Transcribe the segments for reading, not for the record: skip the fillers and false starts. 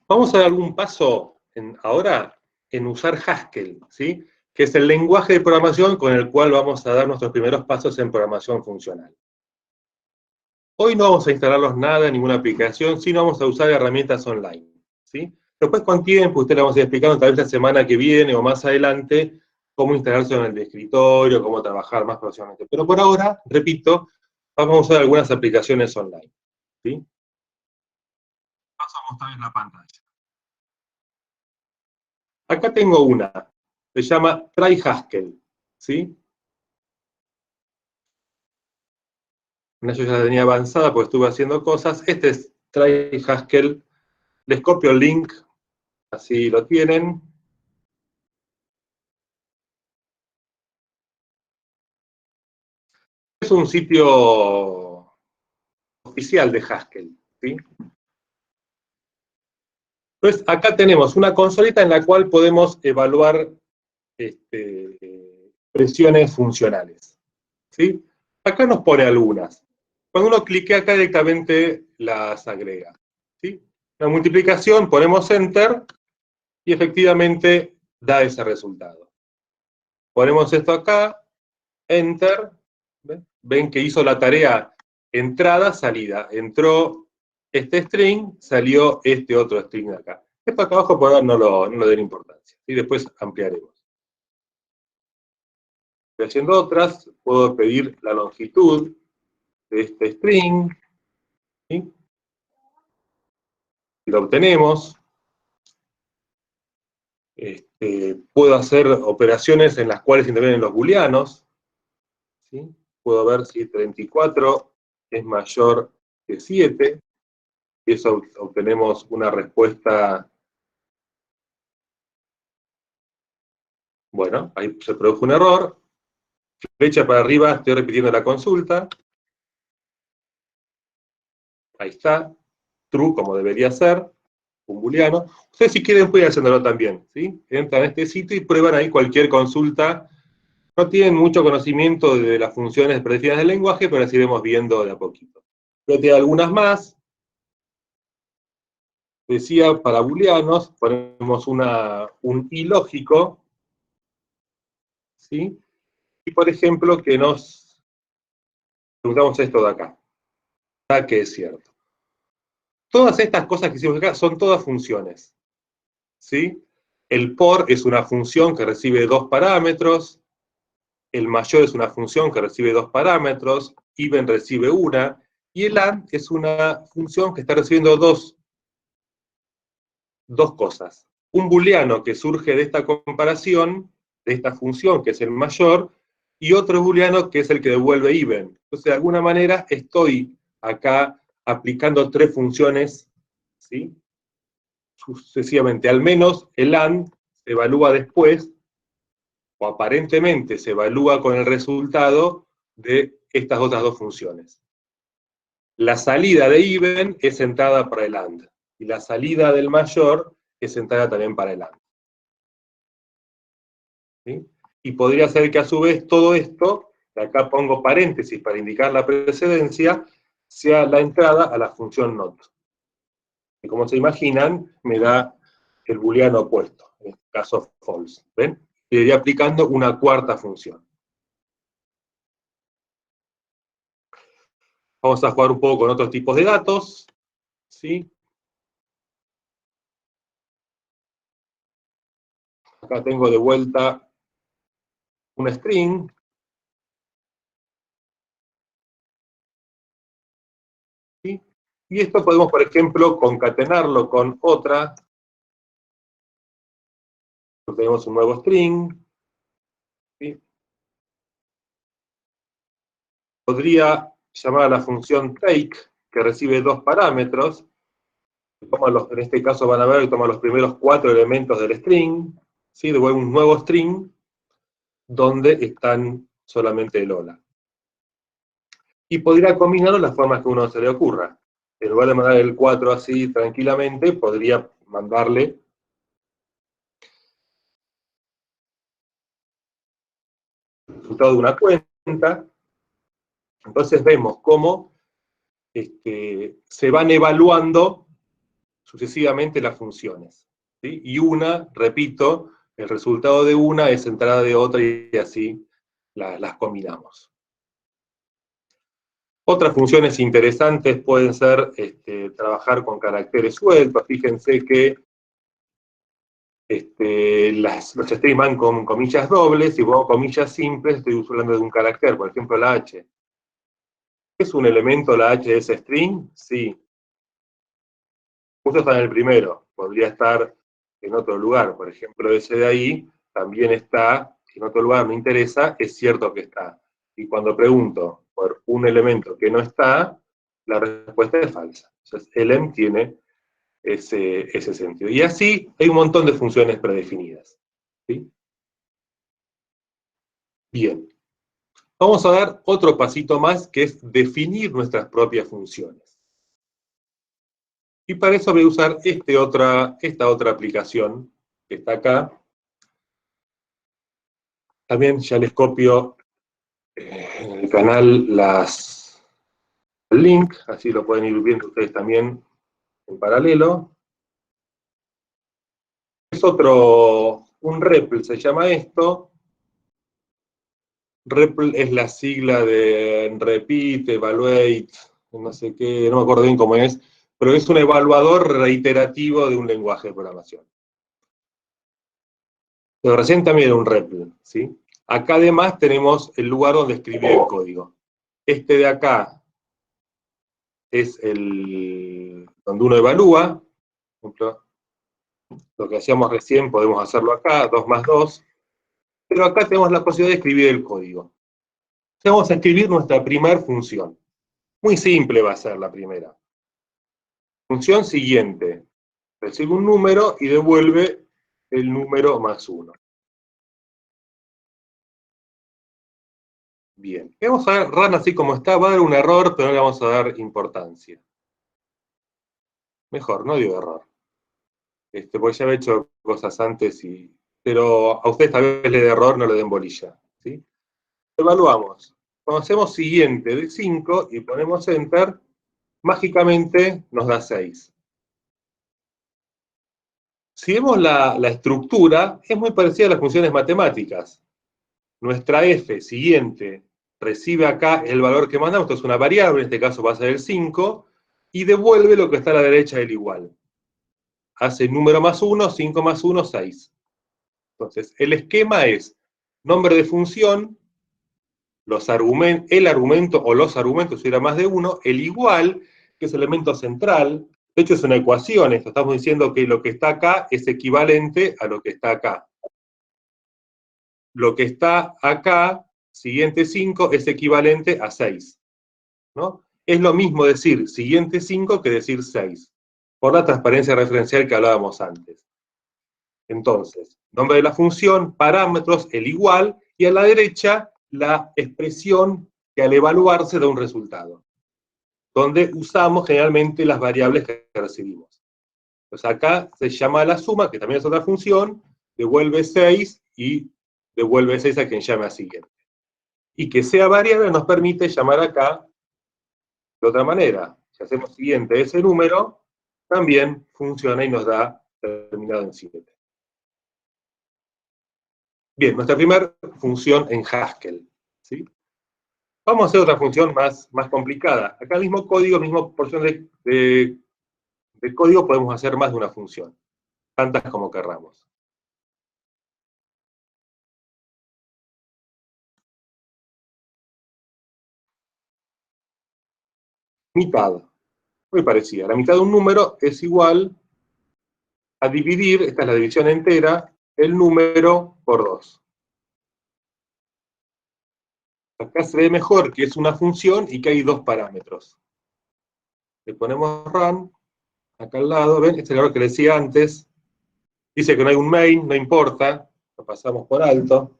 Vamos a dar algún paso ahora en usar Haskell, ¿sí? Que es el lenguaje de programación con el cual vamos a dar nuestros primeros pasos en programación funcional. Hoy no vamos a instalarlos nada en ninguna aplicación, sino vamos a usar herramientas online, ¿sí? Después con tiempo, usted le vamos a ir explicando tal vez la semana que viene o más adelante cómo instalarse en el escritorio, cómo trabajar más profesionalmente. Pero por ahora, repito, vamos a usar algunas aplicaciones online, ¿sí? Paso a mostrar en la pantalla. Acá tengo una, se llama Try Haskell, ¿sí? Yo ya la tenía avanzada porque estuve haciendo cosas. Este es Try Haskell. Les copio el link, así lo tienen. Es un sitio oficial de Haskell, ¿sí? Entonces, acá tenemos una consolita en la cual podemos evaluar expresiones funcionales, ¿sí? Acá nos pone algunas. Cuando uno clique acá directamente las agrega, ¿sí? La multiplicación, ponemos Enter, y efectivamente da ese resultado. Ponemos esto acá, Enter, ven que hizo la tarea entrada, salida. Entró este string, salió este otro string de acá. Esto acá abajo por ahora no lo den importancia, y después ampliaremos. Estoy haciendo otras, puedo pedir la longitud de este string, ¿sí? Y lo obtenemos. Puedo hacer operaciones en las cuales intervienen los booleanos, ¿sí? Puedo ver si 34 es mayor que 7, y eso obtenemos una respuesta. Bueno, ahí se produjo un error. Flecha para arriba, estoy repitiendo la consulta. Ahí está. True, como debería ser. Un booleano. Ustedes si quieren pueden hacerlo también, ¿sí? Entran a este sitio y prueban ahí cualquier consulta. No tienen mucho conocimiento de las funciones predefinidas del lenguaje, pero las iremos viendo de a poquito. Yo tengo algunas más. Decía, para booleanos, ponemos un ilógico, ¿sí? Y por ejemplo, que nos preguntamos esto de acá. Que es cierto. Todas estas cosas que hicimos acá son todas funciones, ¿sí? El por es una función que recibe dos parámetros, el mayor es una función que recibe dos parámetros, even recibe una, y el and es una función que está recibiendo dos cosas. Un booleano que surge de esta comparación, de esta función que es el mayor, y otro booleano que es el que devuelve even. Entonces, de alguna manera, estoy acá aplicando tres funciones, ¿sí? Sucesivamente. Al menos el and se evalúa después, o aparentemente se evalúa con el resultado de estas otras dos funciones. La salida de even es sentada para el and, y la salida del mayor es sentada también para el and. ¿Sí? Y podría ser que a su vez todo esto, que acá pongo paréntesis para indicar la precedencia, sea la entrada a la función not. Y como se imaginan, me da el booleano opuesto, en este caso false. ¿Ven? Y iría aplicando una cuarta función. Vamos a jugar un poco con otros tipos de datos, ¿sí? Acá tengo de vuelta un string. ¿Sí? Y esto podemos, por ejemplo, concatenarlo con otra. Tenemos un nuevo string. ¿Sí? Podría llamar a la función take, que recibe dos parámetros. En este caso van a ver que toma los primeros 4 elementos del string, ¿sí? Devuelve un nuevo string, donde están solamente el hola. Y podría combinarlo de las formas que uno se le ocurra. En lugar de mandar el 4 así tranquilamente, podría mandarle el resultado de una cuenta. Entonces vemos cómo se van evaluando sucesivamente las funciones, ¿sí? Y una, repito, el resultado de una es entrada de otra y así las combinamos. Otras funciones interesantes pueden ser trabajar con caracteres sueltos. Fíjense que los strings van con comillas dobles, y pongo comillas simples, estoy hablando de un carácter, por ejemplo la H. ¿Es un elemento la H de ese string? Sí. Justo está en el primero, podría estar en otro lugar, por ejemplo ese de ahí también está en otro lugar, me interesa, es cierto que está. Y cuando pregunto por un elemento que no está, la respuesta es falsa. Entonces elem tiene ese sentido. Y así hay un montón de funciones predefinidas, ¿sí? Bien. Vamos a dar otro pasito más, que es definir nuestras propias funciones. Y para eso voy a usar esta otra aplicación que está acá. También ya les copio en el canal el link, así lo pueden ir viendo ustedes también en paralelo. Es un REPL se llama esto. REPL es la sigla de Repeat, Evaluate, no sé qué, no me acuerdo bien cómo es, pero es un evaluador reiterativo de un lenguaje de programación. Pero recién también era un REPL, ¿sí? Acá además tenemos el lugar donde escribir el código. Este de acá es donde uno evalúa. Por ejemplo, lo que hacíamos recién podemos hacerlo acá, 2 más 2. Pero acá tenemos la posibilidad de escribir el código. Vamos a escribir nuestra primera función. Muy simple va a ser la primera. Función siguiente. Recibe un número y devuelve el número más 1. Bien. Vamos a ver run así como está. Va a dar un error, pero no le vamos a dar importancia. Mejor, no digo error. Porque ya he hecho cosas antes, pero a ustedes tal vez le dé error, no le den bolilla, ¿sí? Evaluamos. Cuando hacemos siguiente de 5 y ponemos Enter, mágicamente nos da 6. Si vemos la estructura, es muy parecida a las funciones matemáticas. Nuestra f siguiente recibe acá el valor que mandamos, esto es una variable, en este caso va a ser el 5, y devuelve lo que está a la derecha del igual. Hace número más 1, 5 más 1, 6. Entonces, el esquema es nombre de función, el argumento o los argumentos, si era más de uno, el igual, que es el elemento central. De hecho, es una ecuación esto. Estamos diciendo que lo que está acá es equivalente a lo que está acá. Lo que está acá, siguiente 5, es equivalente a 6. ¿No? Es lo mismo decir siguiente 5 que decir 6, por la transparencia referencial que hablábamos antes. Entonces, nombre de la función, parámetros, el igual, y a la derecha la expresión que al evaluarse da un resultado, donde usamos generalmente las variables que recibimos. Entonces acá se llama la suma, que también es otra función, devuelve 6 y devuelve 6 a quien llame a siguiente. Y que sea variable nos permite llamar acá de otra manera. Si hacemos siguiente ese número, también funciona y nos da terminado en 7. Bien, nuestra primera función en Haskell, ¿sí? Vamos a hacer otra función más complicada. Acá el mismo código, misma porción de código, podemos hacer más de una función, tantas como querramos. Mitad, muy parecida. La mitad de un número es igual a dividir, esta es la división entera, el número por 2. Acá se ve mejor que es una función y que hay dos parámetros. Le ponemos run, acá al lado, ¿ven? Este es el error que le decía antes. Dice que no hay un main, no importa, lo pasamos por alto.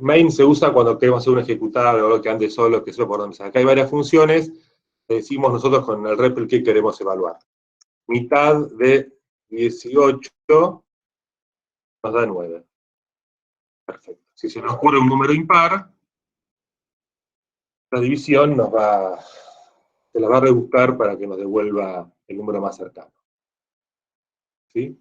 Main se usa cuando queremos hacer un ejecutable o algo que ande solo, que eso por donde. Acá hay varias funciones, decimos nosotros con el REPL que queremos evaluar. Mitad de 18 nos da 9. Perfecto. Si se nos ocurre un número impar, la división nos va se las va a rebuscar para que nos devuelva el número más cercano. ¿Sí?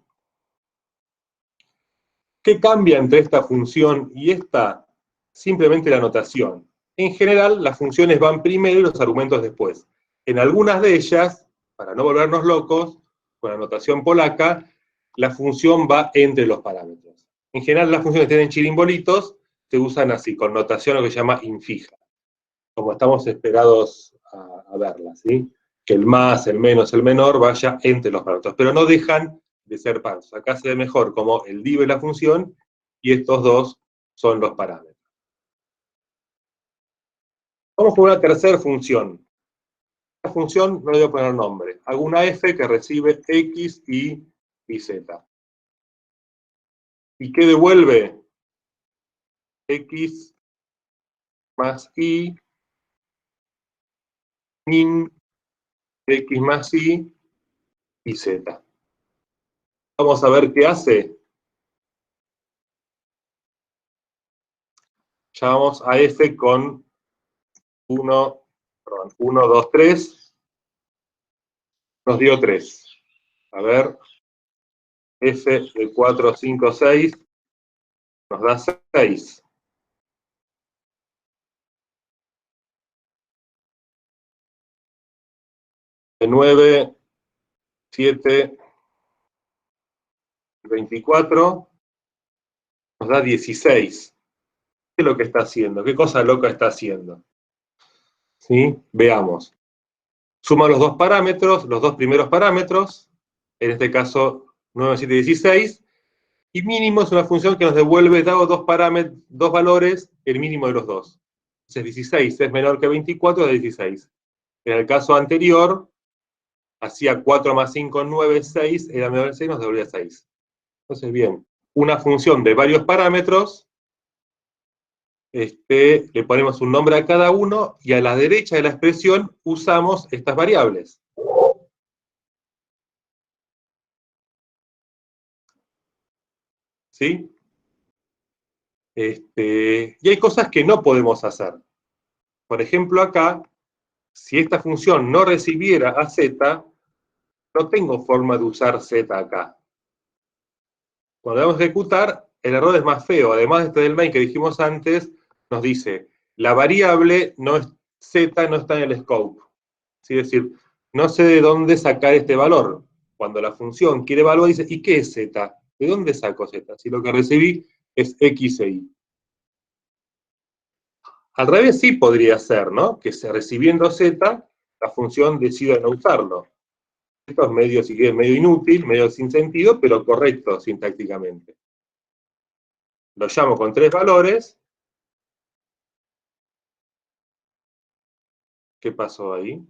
¿Qué cambia entre esta función y esta? Simplemente la notación. En general, las funciones van primero y los argumentos después. En algunas de ellas, para no volvernos locos, con la notación polaca, la función va entre los parámetros. En general, las funciones que tienen chirimbolitos se usan así, con notación lo que se llama infija, como estamos esperados a verlas, ¿sí? Que el más, el menos, el menor vaya entre los parámetros, pero no dejan de ser parámetros. Acá se ve mejor como el div es la función y estos dos son los parámetros. Vamos con una tercera función. Esta función no le voy a poner nombre. Hago una f que recibe x, y z. ¿Y qué devuelve? X más y min x más y z. Vamos a ver qué hace. Llamamos a f con 1, 2, 3. Nos dio 3. A ver, f de 4, 5, 6 nos da 6. De 9, 7, 24 nos da 16. ¿Qué es lo que está haciendo? ¿Qué cosa loca está haciendo? ¿Sí? Veamos. Suma los dos parámetros, los dos primeros parámetros, en este caso 9, 7, 16, y mínimo es una función que nos devuelve, dado dos valores, el mínimo de los dos. Entonces 16 es menor que 24, es 16. En el caso anterior, hacía 4 más 5, 9, 6, era menor que 6, nos devolvía 6. Entonces, bien, una función de varios parámetros, le ponemos un nombre a cada uno, y a la derecha de la expresión usamos estas variables. ¿Sí? Y hay cosas que no podemos hacer. Por ejemplo, acá, si esta función no recibiera a z, no tengo forma de usar z acá. Cuando vamos a ejecutar, el error es más feo. Además de este del main que dijimos antes, nos dice, la variable no es, z no está en el scope. Es decir, no sé de dónde sacar este valor. Cuando la función quiere evaluar, dice, ¿y qué es z? ¿De dónde saco z? Si lo que recibí es x e y. Al revés sí podría ser, ¿no? Que recibiendo z, la función decida no usarlo. Esto es medio, si quieres, medio inútil, medio sin sentido, pero correcto sintácticamente. Lo llamo con tres valores. ¿Qué pasó ahí?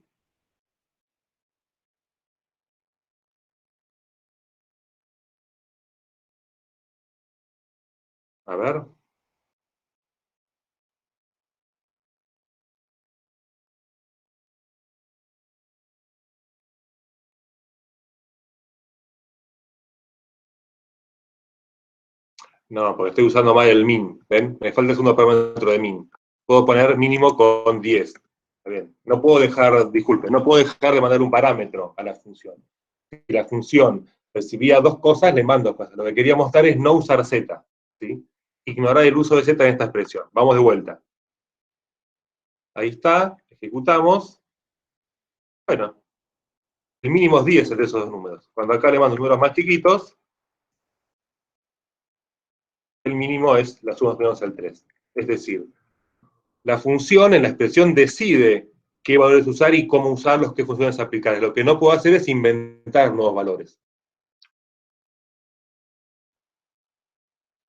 A ver. No, porque estoy usando mal el min. ¿Ven? Me falta el segundo parámetro de min. Puedo poner mínimo con 10. Está bien. No puedo dejar, disculpe, no puedo dejar de mandar un parámetro a la función. Si la función recibía dos cosas, le mando dos cosas. Lo que quería mostrar es no usar z. ¿Sí? Ignorar el uso de z en esta expresión. Vamos de vuelta. Ahí está, ejecutamos. Bueno, el mínimo es 10 entre esos dos números. Cuando acá le mando números más chiquitos, el mínimo es la suma menos el 3. Es decir, la función en la expresión decide qué valores usar y cómo usarlos, qué funciones aplicar. Lo que no puedo hacer es inventar nuevos valores.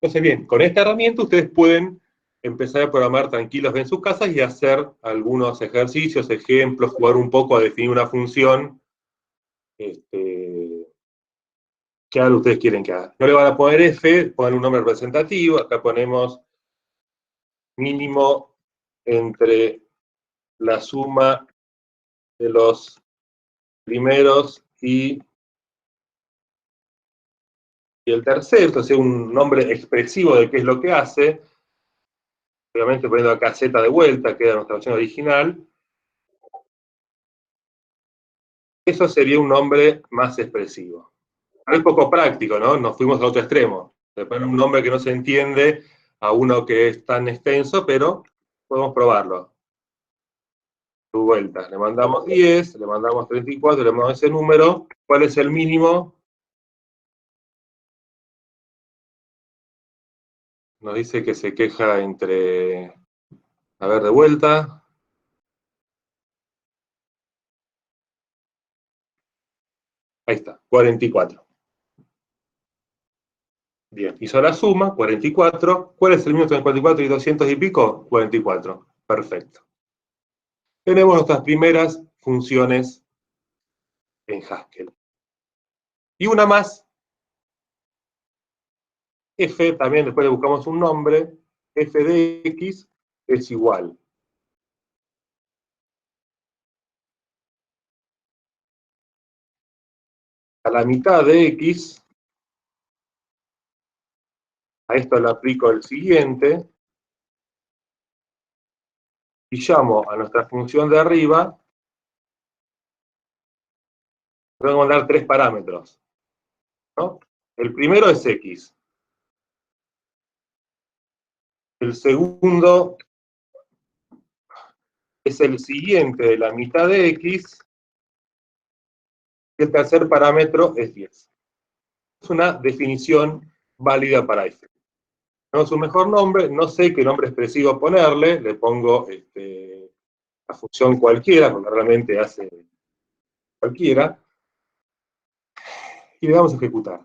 Entonces, bien, con esta herramienta ustedes pueden empezar a programar tranquilos en sus casas y hacer algunos ejercicios, ejemplos, jugar un poco a definir una función que ahora ustedes quieren que haga. No le van a poner f, ponen un nombre representativo, acá ponemos mínimo entre la suma de los primeros y el tercero, entonces un nombre expresivo de qué es lo que hace, obviamente poniendo acá z de vuelta, que era nuestra versión original, Eso sería un nombre más expresivo. Es poco práctico, ¿no? Nos fuimos al otro extremo. De poner un nombre que no se entiende a uno que es tan extenso, pero podemos probarlo. Tu vuelta. Le mandamos 10, le mandamos 34, le mandamos ese número. ¿Cuál es el mínimo? Nos dice que se queja entre... A ver, de vuelta. Ahí está, 44. Bien, hizo la suma, 44. ¿Cuál es el mínimo entre 44 y 200 y pico? 44. Perfecto. Tenemos nuestras primeras funciones en Haskell. Y una más, f, también después le buscamos un nombre, f de x es igual a la mitad de x, a esto le aplico el siguiente, y llamo a nuestra función de arriba, tengo que dar tres parámetros, ¿no? El primero es x, el segundo es el siguiente de la mitad de x, y el tercer parámetro es 10. Es una definición válida para f. Tenemos un mejor nombre, no sé qué nombre expresivo ponerle, le pongo la función cualquiera, porque realmente hace cualquiera, y le damos a ejecutar.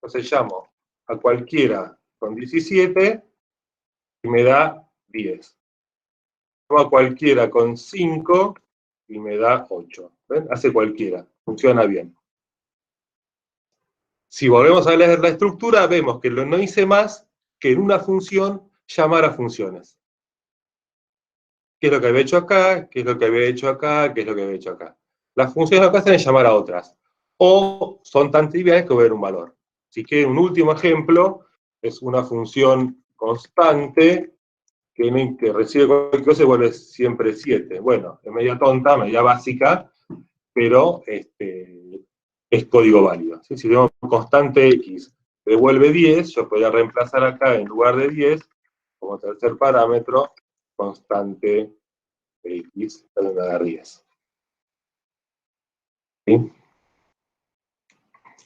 Entonces llamo a cualquiera con 17 y me da 10. Llamo a cualquiera con 5 y me da 8. ¿Ven? Hace cualquiera, funciona bien. Si volvemos a leer la estructura, vemos que no hice más que en una función llamar a funciones. ¿Qué es lo que había hecho acá? ¿Qué es lo que había hecho acá? ¿Qué es lo que había hecho acá? Las funciones acá se deben llamar a otras. O son tan triviales que ver un valor. Si quieren un último ejemplo, es una función constante que recibe cualquier cosa y vuelve siempre 7. Bueno, es media tonta, media básica, pero es código válido. ¿Sí? Si tenemos constante x que devuelve 10, yo podría reemplazar acá en lugar de 10, como tercer parámetro, constante x para dar 10. ¿Sí?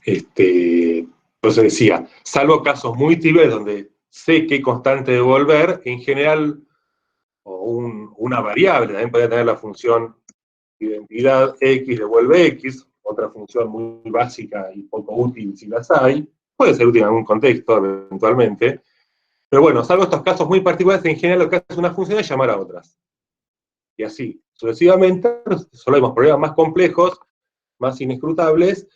Entonces decía, salvo casos muy triviales donde sé qué constante devolver, en general, o una variable, también podría tener la función identidad x devuelve x, otra función muy básica y poco útil si las hay, puede ser útil en algún contexto eventualmente, pero bueno, salvo estos casos muy particulares, en general lo que hace una función es llamar a otras. Y así, sucesivamente, resolvemos problemas más complejos, más inescrutables,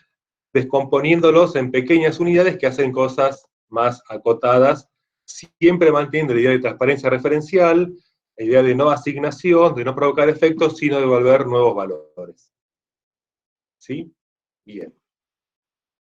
descomponiéndolos en pequeñas unidades que hacen cosas más acotadas, siempre manteniendo la idea de transparencia referencial, la idea de no asignación, de no provocar efectos, sino devolver nuevos valores. ¿Sí? Bien.